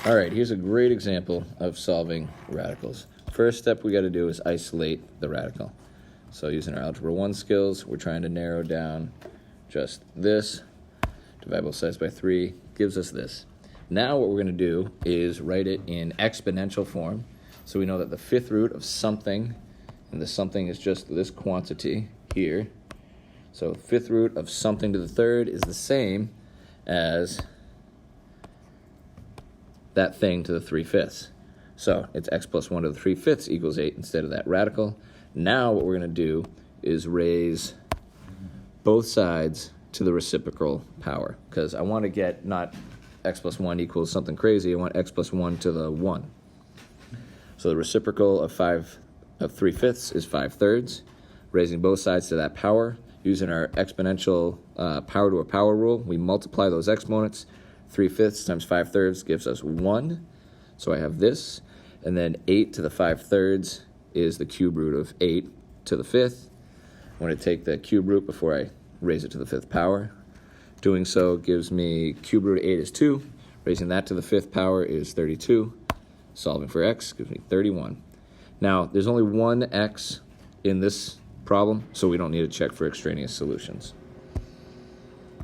All right, here's a great example of solving radicals. First step we got to do is isolate the radical. So using our Algebra 1 skills, we're trying to narrow down just this. Divide both sides by 3 gives us this. Now what we're going to do is write it in exponential form. So we know that the fifth root of something, and the something is just this quantity here. So fifth root of something to the third is the same as that thing to the 3/5. So it's x plus 1 to the 3/5 equals 8 instead of that radical. Now what we're going to do is raise both sides to the reciprocal power, because I want to get not x plus 1 equals something crazy, I want x plus 1 to the 1. So the reciprocal of 3/5 is 5/3. Raising both sides to that power, using our exponential power to a power rule, we multiply those exponents. 3/5 times 5/3 gives us 1. So I have this, and then 8 to the 5/3 is the cube root of 8 to the 5th. I'm going to take the cube root before I raise it to the 5th power. Doing so gives me cube root of 8 is 2. Raising that to the 5th power is 32. Solving for x gives me 31. Now, there's only one x in this problem, so we don't need to check for extraneous solutions.